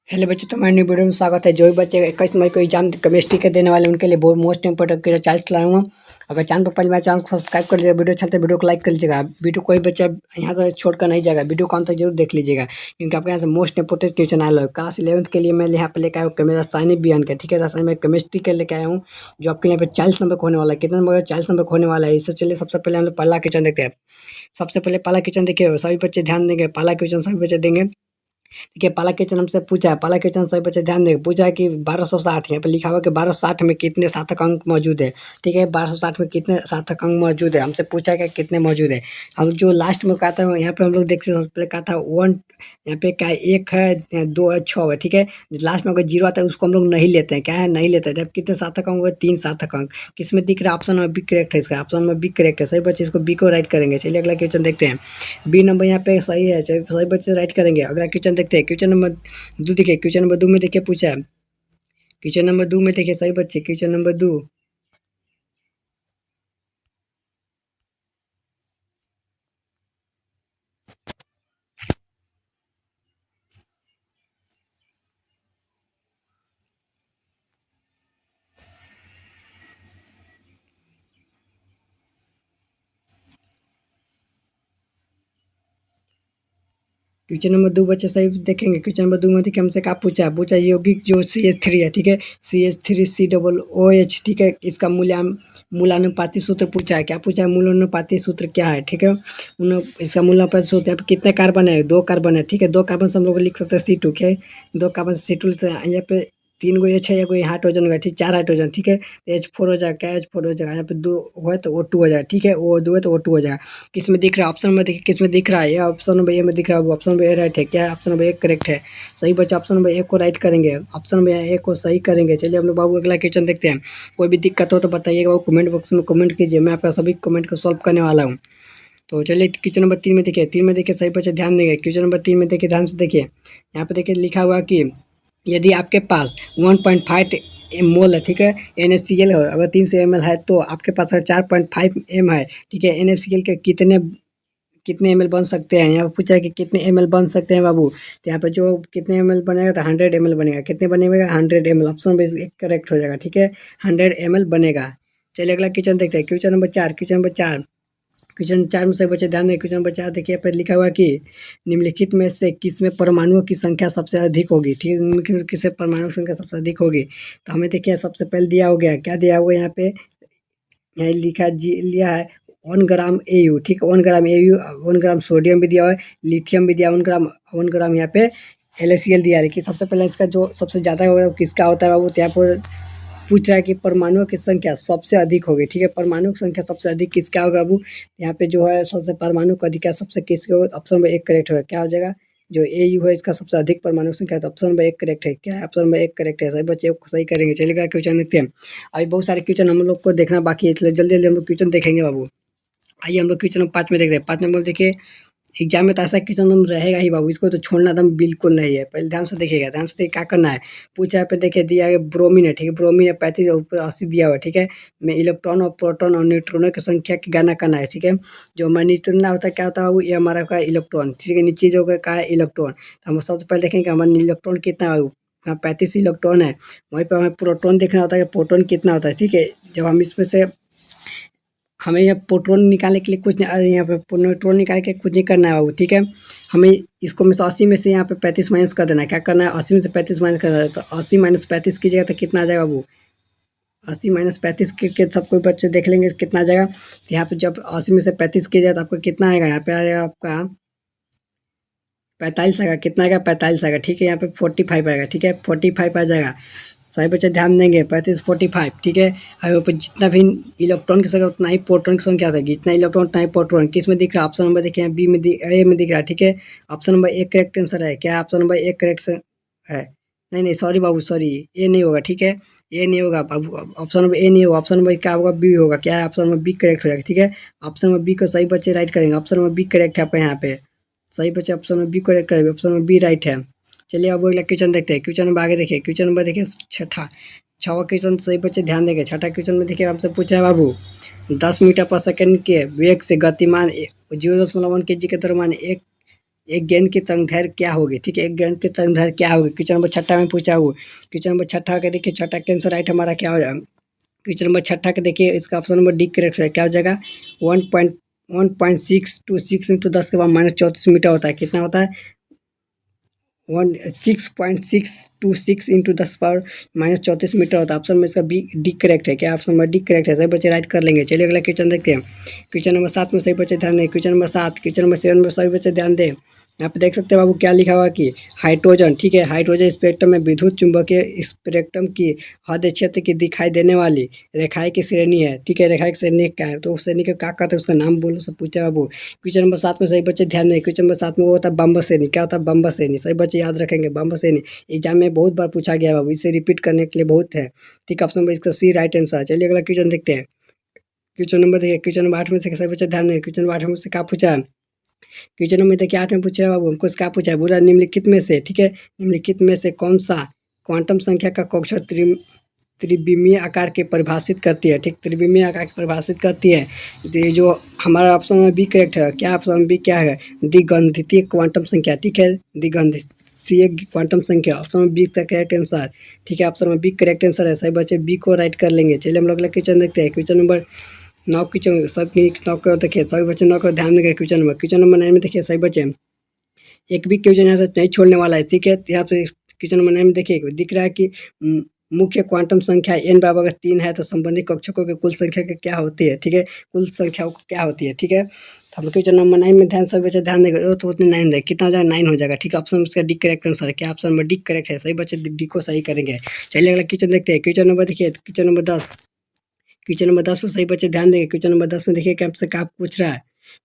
Hello बच्चों, तो हमारे न्यू वीडियो में स्वागत है। जो भी बच्चे 21 मई को एग्जाम केमिस्ट्री के देने वाले उनके लिए बहुत मोस्ट इंपोर्टेंट क्वेश्चन चार्ज लाऊंगा। अगर चैनल पर पहले मेरे चैनल को सब्सक्राइब कर लीजिएगा, वीडियो अच्छा लगता है वीडियो को लाइक कर लीजिएगा। वीडियो कोई बच्चा यहाँ से छोड़कर नहीं जाएगा, वीडियो को अंत तक जरूर देख लीजिएगा, क्योंकि आपके यहाँ से मोस्ट इंपोर्टेंट क्वेश्चन आया है। क्लास 11th के लिए मैं यहाँ पे लेकर आया हूँ मेरा रसायनिक विज्ञान का, ठीक है। रसायन में केमिस्ट्री के लेके आया हूँ, जो आपके यहाँ पे 40 नंबर का होने वाला है। कितना नंबर? 40 नंबर का होने वाला है। इससे चलिए सबसे पहले हम लोग पहला क्वेश्चन देखते हैं। सबसे पहले पहला क्वेश्चन देखिए, सभी बच्चे ध्यान देंगे। पहला क्वेश्चन सभी बच्चे देंगे। देखिए, पहला क्वेश्चन हमसे पूछा है, पहला क्वेश्चन सभी बच्चे ध्यान देंगे। पूछा है कि 1260, यहाँ पे लिखा हुआ कि 1260 में कितने सार्थक अंक मौजूद है, ठीक है। 1260 में कितने सार्थक अंक मौजूद है, हमसे पूछा है कि कितने मौजूद है। हम जो लास्ट में कहा था यहाँ पे हम लोग देख सकते, सबसे पहले कहा था 1, यहाँ पे क्या है, 1 है, 2 है, 6 है, ठीक है। लास्ट में अगर 0 आता है उसको हम लोग नहीं लेते हैं, क्या है, नहीं लेते हैं। जब कितने सार्थक अंक हुए, 3 सार्थक अंक। किसमें दिख रहा है? ऑप्शन में बी करेक्ट है इसका, ऑप्शन में बी करेक्ट है। सही बच्चे इसको बी को राइट करेंगे। चलिए अगला क्वेश्चन देखते हैं। बी नंबर यहाँ पे सही है, सही बच्चे राइट करेंगे। अगला क्वेश्चन देखते हैं। क्वेश्चन नंबर 2 देखिए, क्वेश्चन नंबर 2 में देखिए पूछा है, क्वेश्चन नंबर 2 में देखिए सही बच्चे, क्वेश्चन नंबर 2। क्वेश्चन नंबर 2 बच्चे सही देखेंगे। क्वेश्चन नंबर 2 में देखिए हमसे क्या पूछा है, पूछा यौगिक जो CH3 है, ठीक है, CH3COOH, ठीक है। इसका मूलानुपाती सूत्र पूछा है। क्या पूछा है? मूलानुपाती सूत्र क्या है, ठीक है। इसका मूलानुपाती सूत्र, यहाँ पे कितने कार्बन है? 2 कार्बन है, ठीक है। 2 कार्बन से हम लोग लिख सकते हैं C2, क्या है, 2 कार्बन से C2 लिखते हैं। यहाँ पे 3 गो H है, या कोई हाइड्रोजन होगा, ठीक, 4 हाइड्रोजन, ठीक है। H4 हो जाएगा, क्या H4 हो जाएगा। यहाँ पे 2 है तो O2 हो जाएगा, ठीक है। O2 है तो O2 हो जाएगा। किस में दिख रहा है? ऑप्शन में देखिए किस में दिख रहा है। ये ऑप्शन नंबर ए में दिख रहा है, वो ऑप्शन नंबर ए राइट है, क्या है, ऑप्शन नंबर ए करेक्ट है। सही बच्चा ऑप्शन नंबर ए को राइट करेंगे, ऑप्शन नंबर ए को सही करेंगे। चलिए हम लोग बाबू अगला क्वेश्चन देखते हैं। कोई भी दिक्कत हो तो बताइएगा, वो कमेंट बॉक्स में कमेंट कीजिए, मैं आपका सभी कमेंट को सॉल्व करने वाला हूँ। तो चलिए क्वेश्चन नंबर 3 में देखिए, 3 में देखिए सही बच्चे ध्यान देंगे। क्वेश्चन नंबर 3 में देखिए ध्यान से देखिए, यहाँ पे देखिए लिखा हुआ कि यदि आपके पास 1.5 मोल है, ठीक है, NaCl है, अगर 300 ml है तो आपके पास 4.5 m है, ठीक है। NaCl के कितने कितने ml बन सकते हैं? यहाँ पे पूछा है कि कितने ml बन सकते हैं बाबू। तो यहाँ पे जो कितने ml बनेगा, तो 100 ml बनेगा। कितने बनेगा? 100 ml, ऑप्शन बेस एक करेक्ट हो जाएगा, ठीक है, 100 ml बनेगा। चलिए अगला क्वेश्चन देखते हैं। Question number 4, question number 4, question 4 में सभी बच्चे ध्यान दें। क्वेश्चन नंबर 4 देखिए, पर लिखा हुआ कि निम्नलिखित में से किसमें परमाणुओं की संख्या सबसे अधिक होगी, ठीक है। निम्नलिखित में किससे परमाणु की संख्या सबसे अधिक होगी? तो हमें देखिए सबसे पहले दिया हो गया, क्या दिया हुआ है यहाँ पे, यहाँ लिखा जी लिया है 1 ग्राम AU, ठीक है, 1 ग्राम AU, 1 ग्राम सोडियम भी दिया हुआ है, लिथियम भी दिया, 1 ग्राम यहाँ पे LaCl दिया है। कि सबसे पहले इसका जो सबसे ज़्यादा होगा वो किसका होता है बाबू? तो यहाँ पर पूछ रहा है कि परमाणुओं की संख्या सबसे अधिक होगी, ठीक है। परमाणु की संख्या सबसे अधिक किसका होगा बाबू? यहाँ पे जो है सबसे परमाणु का अधिक सबसे किसके होगा? ऑप्शन नंबर 1 करेक्ट होगा। क्या हो जाएगा? जो AU है इसका सबसे अधिक परमाणु संख्या, तो ऑप्शन नंबर 1 करेक्ट है। क्या है? ऑप्शन नंबर 1 करेक्ट है। सही बच्चे सही करेंगे। चलिएगा क्वेश्चन देखते हैं। अभी बहुत सारे क्वेश्चन हम लोग को देखना बाकी है, इसलिए जल्दी जल्दी हम लोग क्वेश्चन देखेंगे बाबू। आइए हम लोग क्वेश्चन नंबर 5 में देखते हैं। 5 नंबर देखिए, एग्जाम में तो ऐसा क्वेश्चन तुम रहेगा ही बाबू, इसको तो छोड़ना दम बिल्कुल नहीं है। पहले ध्यान से देखिएगा, ध्यान से देखिए क्या करना है। पूछा है पे देखिए दिया है ब्रोमीन है, ठीक है, ब्रोमीन है 35 ऊपर 80 दिया हुआ है, ठीक है। में इलेक्ट्रॉन और प्रोटॉन और न्यूट्रॉनों की संख्या की गणना करना है, ठीक है। जो हमारा न्यूट्रॉन होता है क्या होता है बाबू? ये हमारा का इलेक्ट्रॉन, ठीक है। नीचे जो का है इलेक्ट्रॉन, तो हम सबसे पहले देखेंगे हमारा इलेक्ट्रॉन कितना है। 35 इलेक्ट्रॉन है। वहीं पर हमें प्रोटॉन देखना होता है, प्रोटॉन कितना होता है, ठीक है। जब हम इसमें से हमें यहाँ प्रोटॉन निकालने के लिए कुछ नहीं, यहाँ पे न्यूट्रॉन निकाल के कुछ नहीं करना है बाबू, ठीक है। हमें इसको में से 80 में से यहाँ पे 35 माइनस कर देना है। क्या करना है? 80 में से 35 माइनस कर देना है। तो 80 माइनस 35 कीजिएगा तो कितना आ जाएगा बाबू? 80 माइनस 35 के सब कोई बच्चे देख लेंगे कितना आ जाएगा। तो यहाँ पे जब 80 में से 35 कीजिएगा तो आपको कितना आएगा? यहाँ पे आएगा आपका 45 आएगा। कितना आएगा? 45 आएगा, ठीक है। यहाँ पे 45 आएगा, ठीक है, 45 आ जाएगा। सभी बच्चे ध्यान देंगे, 35 45, ठीक है। और यहाँ पे जितना भी इलेक्ट्रॉन की संख्या उतना ही प्रोटॉन की संख्या होगी, जितना इलेक्ट्रॉन उतना ही प्रोटॉन। किस में दिख रहा है? ऑप्शन नंबर देखिए बी में ए में दिख रहा है, ठीक है। ऑप्शन नंबर 1 करेक्ट आंसर है। क्या ऑप्शन नंबर 1 करेक्ट है? नहीं नहीं सॉरी बाबू, सॉरी, ए नहीं होगा, ठीक है, ए नहीं होगा बाबू। ऑप्शन नंबर ए नहीं होगा, ऑप्शन नंबर क्या होगा? बी होगा। क्या है? ऑप्शन नंबर बी करेक्ट हो जाएगा, ठीक है। ऑप्शन नंबर बी को सही बच्चे राइट करेंगे। ऑप्शन नंबर बी करेक्ट है आपका यहाँ पे। सही बच्चे ऑप्शन नंबर बी करेक्ट करेंगे, ऑप्शन नंबर बी राइट है। चलिए अब अगला क्वेश्चन देखते हैं। क्वेश्चन नंबर आगे देखिए, क्वेश्चन नंबर देखिए छठा क्वेश्चन सही बच्चे ध्यान देंगे। छठा क्वेश्चन में देखिए हमसे पूछा है बाबू, 10 मीटर पर सेकंड के वेग से गतिमान 0.1 kg के द्रव्यमान एक एक गेंद की तरंग दैर्घ्य क्या होगी, ठीक है, एक गेंद की तरंग दैर्घ्य क्या होगी। क्वेश्चन नंबर 6 में पूछा हुआ। क्वेश्चन नंबर 6 का देखिए, 6 का आंसर राइट हमारा क्या हो जाएगा। क्वेश्चन नंबर 6 का देखिए, इसका ऑप्शन नंबर डी करेक्ट है। क्या हो जाएगा, 1.626 इंटू 10 के बाद -34 मीटर होता है। कितना होता है, 6.626 इंटू 10 पावर -34 मीटर होता है। ऑप्शन में इसका बी डी करेक्ट है। क्या ऑप्शन नंबर डी करेक्ट है, सही बच्चे राइट कर लेंगे। चलिए अगला क्वेश्चन देखते हैं। क्वेश्चन नंबर 7 में सही बच्चे ध्यान दें। क्वेश्चन नंबर 7, क्वेश्चन नंबर 7 में सही बच्चे ध्यान दें। यहाँ पे देख सकते हैं बाबू क्या लिखा हुआ कि हाइड्रोजन, ठीक है, हाइड्रोजन स्पेक्ट्रम में विद्युत चुंबकीय स्पेक्ट्रम की हद क्षेत्र की दिखाई देने वाली रेखाएं की श्रेणी है, ठीक है, रेखाएं की श्रेणी क्या है, तो उस श्रेणी का क्या कहते हैं, उसका नाम बोलो, सब पूछा बाबू। क्वेश्चन नंबर 7 में सही बच्चे ध्यान दें। क्वेश्चन नंबर 7 में वो होता है बम्ब श्रेणी। क्या होता है, बम्ब श्रेणी, सही बच्चे याद रखेंगे, बम्ब श्रेणी एग्जाम में बहुत बार पूछा गया है बाबू, इसे रिपीट करने के लिए बहुत है, ठीक है। ऑप्शन नंबर इसका सी राइट आंसर। चलिए अगला क्वेश्चन देखते हैं। क्वेश्चन नंबर देखिए, क्वेश्चन नंबर 8 में से सही बच्चे ध्यान दें। क्वेश्चन नंबर 8 में से क्या पूछा है, क्वेश्चन में देखिए 8 में पूछ रहा है बाबू, हमको क्या पूछा है, बोला निम्नलिखित में से, ठीक है, निम्नलिखित में से कौन सा क्वांटम संख्या का कक्षक त्रिविमीय आकार के परिभाषित करती है, ठीक, त्रिविमीय आकार की परिभाषित करती है। तो ये जो हमारा ऑप्शन में बी करेक्ट है। क्या ऑप्शन में बी क्या है, द्विगंधितीय क्वांटम संख्या, ठीक है, द्विगंधितीय क्वांटम संख्या, ऑप्शन में बी का करेक्ट आंसर, ठीक है, ऑप्शन में बी करेक्ट आंसर है। सही बच्चे बी को राइट कर लेंगे। चलिए हम लोग अगला क्वेश्चन देखते हैं। क्वेश्चन नंबर 9, क्वेश्चन सब 9 को देखिए, सभी बच्चे 9 को ध्यान देंगे। क्वेश्चन नंबर 9 में देखिए, सही बच्चे एक भी क्वेश्चन यहाँ से नहीं छोड़ने वाला है, ठीक है। यहाँ पे क्वेश्चन नंबर 9 में देखिए दिख रहा है कि मुख्य क्वांटम संख्या n बराबर अगर 3 है तो संबंधित कक्षकों की कुल संख्या क्या होती है, ठीक है, कुल संख्या क्या होती है, ठीक है। तो हम क्वेश्चन नंबर 9 में ध्यान सभी बच्चे ध्यान देंगे, तो उतने 9 दें, कितना हो जाएगा, 9 हो जाएगा, ठीक है। ऑप्शन इसका डी करेक्ट आंसर है। क्या ऑप्शन नंबर डी करेक्ट है, सही बच्चे डी को सही करेंगे। चलिए अगला क्वेश्चन देखते हैं। क्वेश्चन नंबर देखिए, क्वेश्चन नंबर 10, क्वेश्चन नंबर 10 में सही बच्चे ध्यान देंगे। क्वेश्चन नंबर 10 में देखिए क्या आपसे क्या पूछ रहा है,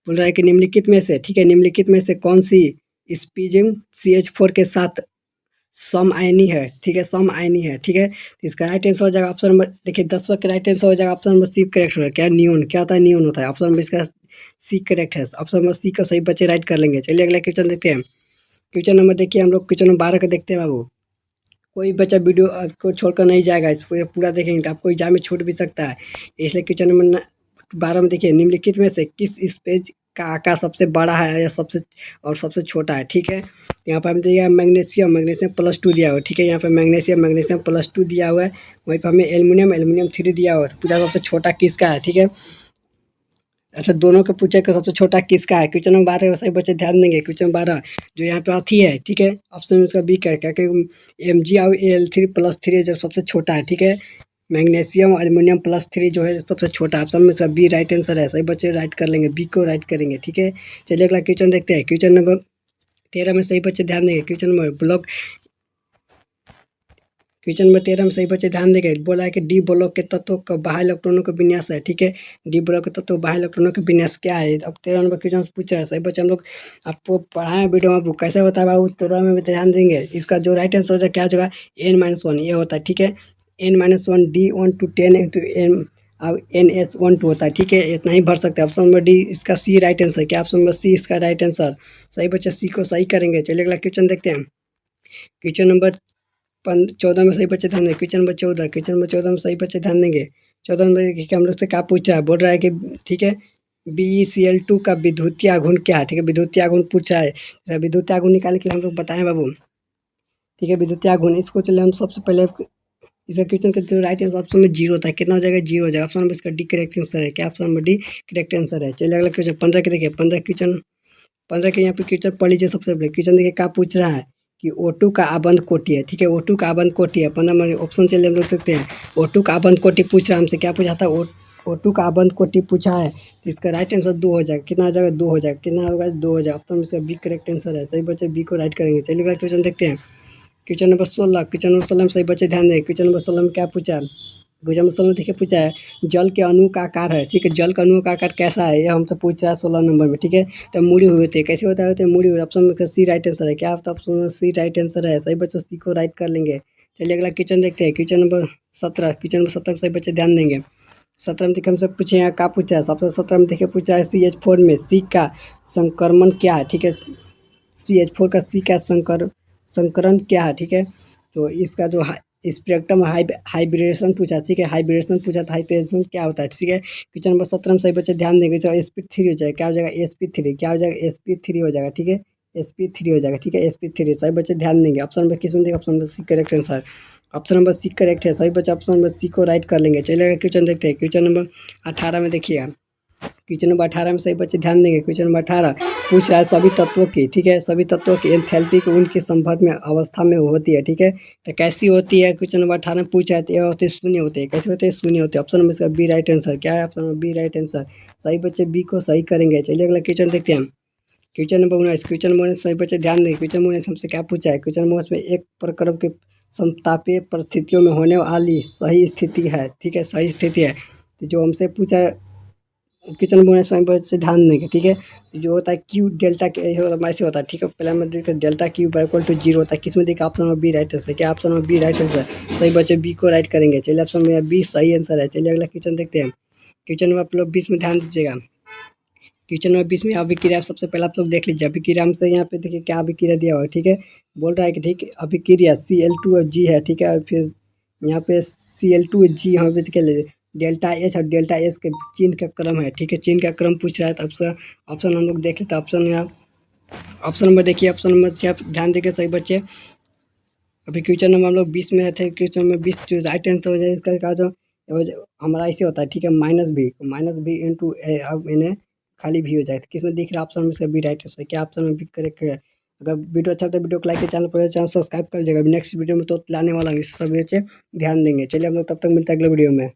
बोल रहा है कि निम्नलिखित में से, ठीक है, निम्नलिखित में से कौन सी स्पीजिंग CH4 के साथ सम आयनी है, ठीक है, सम आयनी है, ठीक है। तो इसका राइट आंसर हो जाएगा ऑप्शन नंबर देखिए 10 का राइट आंसर हो जाएगा ऑप्शन नंबर सी करेक्ट होगा। क्या नियोन, क्या होता है, नियोन होता है। ऑप्शन नंबर इसका सी करेक्ट है। ऑप्शन नंबर सी का सही बच्चे राइट कर लेंगे। चलिए अगला क्वेश्चन देखते हैं। क्वेश्चन नंबर देखिए हम लोग क्वेश्चन नंबर 12 का देखते हैं बाबू। कोई बच्चा वीडियो आपको छोड़कर नहीं जाएगा, इसको पूरा देखेंगे तो आपको एग्जाम में छूट भी सकता है, इसलिए क्वेश्चन नंबर 12 में देखिए निम्नलिखित में से किस स्पेज का आकार सबसे बड़ा है या सबसे छोटा है, ठीक है। यहाँ पर हमें दिया मैग्नीशियम +2 दिया हुआ है, ठीक है, यहाँ पे मैग्नीशियम +2 दिया हुआ है। वहीं पर हमें एल्युमिनियम 3 दिया हुआ है। पूछा सबसे छोटा किसका है, ठीक है। अच्छा दोनों के पूछे कि सबसे छोटा किसका है। क्वेश्चन नंबर 12 सही बच्चे ध्यान देंगे। क्वेश्चन नंबर 12 जो यहाँ पे अथी है, ठीक है, ऑप्शन इसका बी का है, क्या कि Mg+3 जो सबसे छोटा है, ठीक है। मैग्नीशियम एल्युमिनियम +3 जो है सबसे छोटा, ऑप्शन में इसका बी राइट आंसर है। सही बच्चे राइट कर लेंगे, बी को राइट करेंगे, ठीक है। चलिए अगला क्वेश्चन देखते हैं। क्वेश्चन नंबर 13 में सही बच्चे ध्यान देंगे। क्वेश्चन नंबर क्वेश्चन नंबर 13 में सही बच्चे ध्यान देंगे। बोला है कि डी ब्लॉक के तत्वों का बाह्य इलेक्ट्रॉनों का विन्यास है, ठीक है, डी ब्लॉक के तत्व बाह्य इलेक्ट्रॉनों का विन्यास क्या है। अब 13 नंबर क्वेश्चन पूछ रहा है। सही बच्चे हम लोग आपको पढ़ाए वीडियो में, आपको कैसे होता है बाबू, 13 में भी ध्यान देंगे। इसका जो राइट आंसर होता है क्या जगह n-1 ये होता है, ठीक है, n-1 D1 to 10 into N अब NS12 होता है, ठीक है, इतना ही भर सकते हैं। ऑप्शन नंबर डी इसका सी राइट आंसर। क्या ऑप्शन नंबर सी इसका राइट आंसर, सही बच्चे सी को सही करेंगे। चलिए अगला क्वेश्चन देखते हैं। क्वेश्चन नंबर 14 में सही बच्चे ध्यान देंगे। क्वेश्चन नंबर 14 में सही बच्चे ध्यान देंगे। 14 में देखिए हम लोग से क्या पूछ रहा है, बोल रहा है कि ठीक है BeCl2 का विद्युतीय आघूर्ण क्या है, ठीक है, विद्युतीय आघूर्ण पूछा है। विद्युतीय आघूर्ण निकालने के लिए हम लोग बताएं बाबू, ठीक है, विद्युतीय आघूर्ण इसको चलिए हम सबसे पहले इसका क्वेश्चन का जो राइट आंसर ऑप्शन में 0 होता है, कितना हो जाएगा, 0 हो जाएगा। ऑप्शन नंबर इसका डी करेक्ट आंसर है। क्या option number D correct answer है। चलिए अगला क्वेश्चन 15 के देखिए। 15 के यहाँ पे क्वेश्चन पढ़ लीजिए। सबसे पहले क्वेश्चन देखिए क्या पूछ रहा है कि O2 का आबंध कोटि है, ठीक है, O2 का आबंध कोटि है। 15 नंबर ऑप्शन चलिए हम लोग देखते हैं। O2 का आबंध कोटि पूछ रहा है हमसे, क्या पूछा था, O2 का आबंध कोटि पूछा है, तो इसका राइट आंसर 2 हो जाएगा। कितना हो जाएगा, 2 हो जाएगा। कितना होगा, 2 हो जाएगा। ऑप्शन में इसका बी करेक्ट आंसर है। सही बच्चे बी को राइट करेंगे। चलिए अगला क्वेश्चन देखते हैं। क्वेश्चन नंबर 16, क्वेश्चन नंबर 16 में सही बच्चे ध्यान दें। क्वेश्चन नंबर 16 में क्या पूछा है, क्वेश्चन नंबर 16 में देखिए पूछा है जल के अणु का आकार है, ठीक है, जल का अणु का आकार कैसा है, ये हमसे पूछ रहा है 16 नंबर में, ठीक है। तो मुड़ी हुए थे, कैसे होता है, मुड़ी हुए। ऑप्शन में सी राइट आंसर है। क्या ऑप्शन में सी राइट आंसर है। सही बच्चों सी को राइट कर लेंगे। चलिए अगला क्वेश्चन देखते हैं। क्वेश्चन नंबर 17, क्वेश्चन नंबर 17 में सही बच्चे ध्यान देंगे। 17 में देखिए हमसे पूछे यहाँ क्या पूछा है, सबसे 17 में देखिए पूछा है CH4 में सी का संक्रमण क्या है, ठीक है, CH4 का सी का संकरण क्या है, ठीक है। तो इसका जो स्पेक्ट्रम हाइब्रिडेशन पूछा, ठीक है, हाइब्रिडेशन पूछा था, हाइब्रिडेशन क्या होता है, ठीक है। क्वेश्चन नंबर 17 में सही बच्चे ध्यान देंगे। SP3 हो जाएगा। क्या हो जाएगा, SP3, क्या हो जाएगा, SP3 हो जाएगा, ठीक है, SP3 हो जाएगा, ठीक है, SP3 सही बच्चे ध्यान देंगे। ऑप्शन नंबर किस में देगा, option number C correct answer, option number C correct है, सही बच्चा ऑप्शन नंबर सी को राइट कर लेंगे। चलिएगा क्वेश्चन देखते हैं, क्वेश्चन नंबर 18 में देखिएगा, क्वेश्चन नंबर 18 में सही बच्चे ध्यान देंगे। क्वेश्चन नंबर 18 पूछ रहा है सभी तत्वों की, ठीक है, सभी तत्वों की एंथैल्पी को उनकी संबद्ध में अवस्था में होती है, ठीक है, तो कैसी होती है, क्वेश्चन नंबर 18 में पूछा है, तो यह होती है शून्य होती है। कैसे होते हैं, शून्य होते हैं। ऑप्शन नंबर इसका बी राइट आंसर, क्या है, option number B right answer, सही बच्चे बी को सही करेंगे। चलिए अगला क्वेश्चन देखते हैं, क्वेश्चन नंबर 19, क्वेश्चन नंबर 19 सभी बच्चे ध्यान देंगे। क्वेश्चन नंबर 19 हमसे क्या पूछा है, क्वेश्चन नंबर 19 में एक प्रक्रम के समतापीय परिस्थितियों में होने वाली सही स्थिति है, ठीक है, सही स्थिति है, तो जो हमसे पूछा है क्वेश्चन नंबर 19 में बच्चे ध्यान देंगे, ठीक है, जो होता है क्यू डेल्टा के ऐसे होता है, ठीक है, पहले में देखिए डेल्टा क्यू इक्वल टू 0 होता है, किसमें देखा, option number B right answer, क्या option number B right answer, सही बच्चे बी को राइट करेंगे। चलिए ऑप्शन में बी सही आंसर है। चलिए अगला क्वेश्चन देखते हैं, क्वेश्चन नंबर आप लोग 20 में ध्यान दीजिएगा। क्वेश्चन नंबर 20 में अभिक्रिया सबसे पहले आप लोग देख लीजिए, अभिक्रिया हमसे यहाँ पे देखिए क्या अभिक्रिया दिया हुआ है, ठीक है, बोल रहा है कि ठीक अभिक्रिया Cl2G है, ठीक है, फिर यहाँ पे Cl2G यहाँ पे देखिए डेल्टा एच और डेल्टा एस के चीन का क्रम है, ठीक है, चीन का क्रम पूछ रहा है, तो ऑप्शन हम लोग देख लेते हैं। ऑप्शन यहाँ ऑप्शन नंबर देखिए, ऑप्शन नंबर से आप ध्यान देंगे सही बच्चे। अभी क्वेश्चन नंबर हम लोग 20 में थे, क्वेश्चन नंबर 20 जो राइट आंसर हो जाए इसका क्या जो हमारा ऐसे होता है, ठीक है, माइनस बी इंटू अब इन्हें खाली भी हो जाए, तो किसमें दिख रहा है, ऑप्शन में इसका बी राइट आंसर, क्या ऑप्शन में बी करेक्ट है। अगर वीडियो अच्छा लगता है वीडियो को लाइक के चैनल सब्सक्राइब कर लीजिएगा। नेक्स्ट वीडियो में तो लाने वाला हूँ, इस सब ध्यान देंगे। चलिए हम लोग तब तक मिलते हैं अगले वीडियो में।